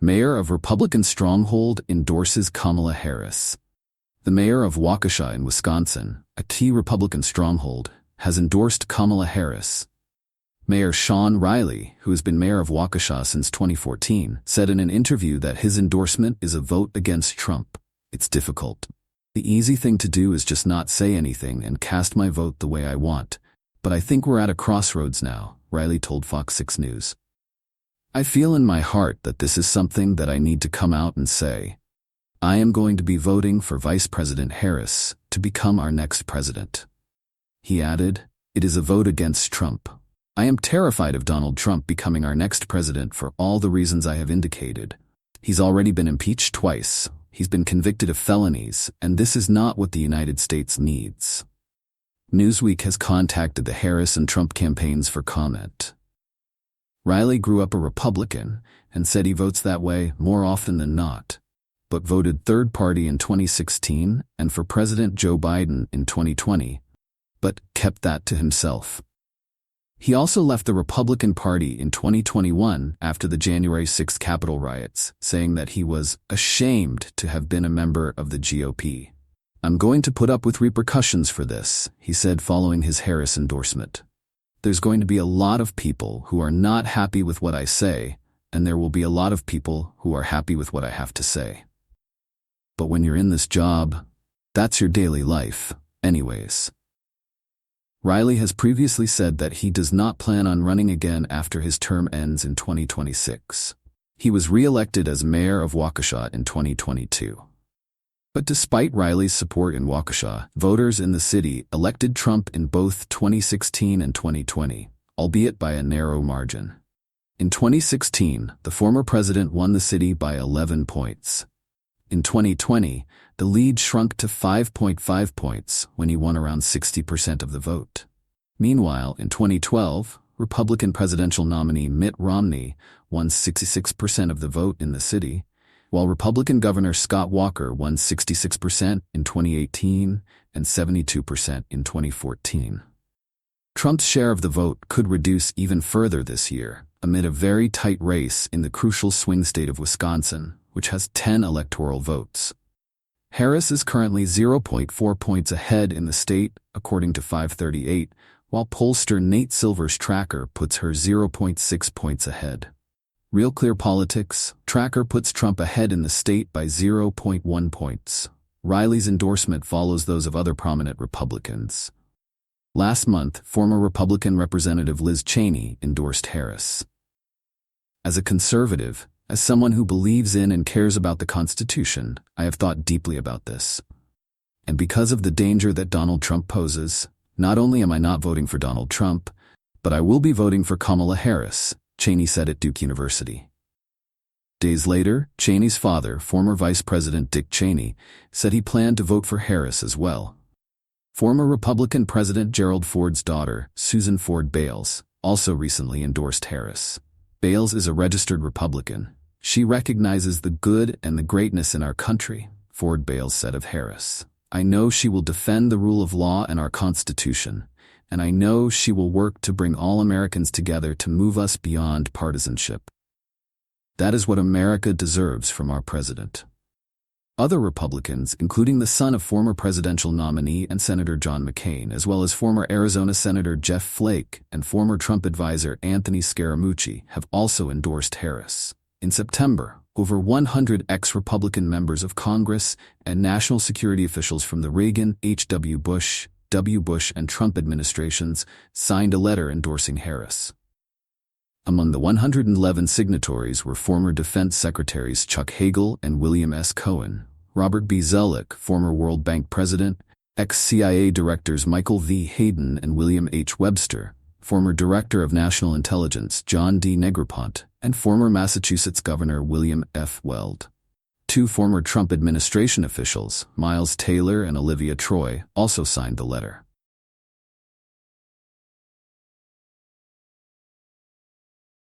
Mayor of Republican Stronghold endorses Kamala Harris. The mayor of Waukesha in Wisconsin, a key Republican stronghold, has endorsed Kamala Harris. Mayor Sean Riley, who has been mayor of Waukesha since 2014, said in an interview that his endorsement is a vote against Trump. It's difficult. The easy thing to do is just not say anything and cast my vote the way I want. But I think we're at a crossroads now, Riley told Fox 6 News. I feel in my heart that this is something that I need to come out and say. I am going to be voting for Vice President Harris to become our next president. He added, "It is a vote against Trump. I am terrified of Donald Trump becoming our next president for all the reasons I have indicated. He's already been impeached twice, he's been convicted of felonies, and this is not what the United States needs." Newsweek has contacted the Harris and Trump campaigns for comment. Riley grew up a Republican and said he votes that way more often than not, but voted third party in 2016 and for President Joe Biden in 2020, but kept that to himself. He also left the Republican Party in 2021 after the January 6 Capitol riots, saying that he was ashamed to have been a member of the GOP. "I'm going to put up with repercussions for this," he said following his Harris endorsement. "There's going to be a lot of people who are not happy with what I say, and there will be a lot of people who are happy with what I have to say. But when you're in this job, that's your daily life, anyways." Riley has previously said that he does not plan on running again after his term ends in 2026. He was re-elected as mayor of Waukesha in 2022. But despite Riley's support in Waukesha, voters in the city elected Trump in both 2016 and 2020, albeit by a narrow margin. In 2016, the former president won the city by 11 points. In 2020, the lead shrunk to 5.5 points when he won around 60% of the vote. Meanwhile, in 2012, Republican presidential nominee Mitt Romney won 66% of the vote in the city, while Republican Governor Scott Walker won 66% in 2018 and 72% in 2014. Trump's share of the vote could reduce even further this year, amid a very tight race in the crucial swing state of Wisconsin, which has 10 electoral votes. Harris is currently 0.4 points ahead in the state, according to 538, while pollster Nate Silver's tracker puts her 0.6 points ahead. Real Clear Politics tracker puts Trump ahead in the state by 0.1 points. Riley's endorsement follows those of other prominent Republicans. Last month, former Republican Representative Liz Cheney endorsed Harris. As a conservative, as someone who believes in and cares about the Constitution, I have thought deeply about this. And because of the danger that Donald Trump poses, not only am I not voting for Donald Trump, but I will be voting for Kamala Harris, Cheney said at Duke University. Days later, Cheney's father, former Vice President Dick Cheney, said he planned to vote for Harris as well. Former Republican President Gerald Ford's daughter, Susan Ford Bales, also recently endorsed Harris. Bales is a registered Republican. She recognizes the good and the greatness in our country, Ford Bales said of Harris. "I know she will defend the rule of law and our Constitution, and I know she will work to bring all Americans together to move us beyond partisanship. That is what America deserves from our president." Other Republicans, including the son of former presidential nominee and Senator John McCain, as well as former Arizona Senator Jeff Flake and former Trump advisor Anthony Scaramucci, have also endorsed Harris. In September, over 100 ex-Republican members of Congress and national security officials from the Reagan, H.W. Bush, W. Bush, and Trump administrations signed a letter endorsing Harris. Among the 111 signatories were former Defense Secretaries Chuck Hagel and William S. Cohen, Robert B. Zoellick, former World Bank president, ex-CIA directors Michael V. Hayden and William H. Webster, former Director of National Intelligence John D. Negroponte, and former Massachusetts Governor William F. Weld. Two former Trump administration officials, Miles Taylor and Olivia Troy, also signed the letter.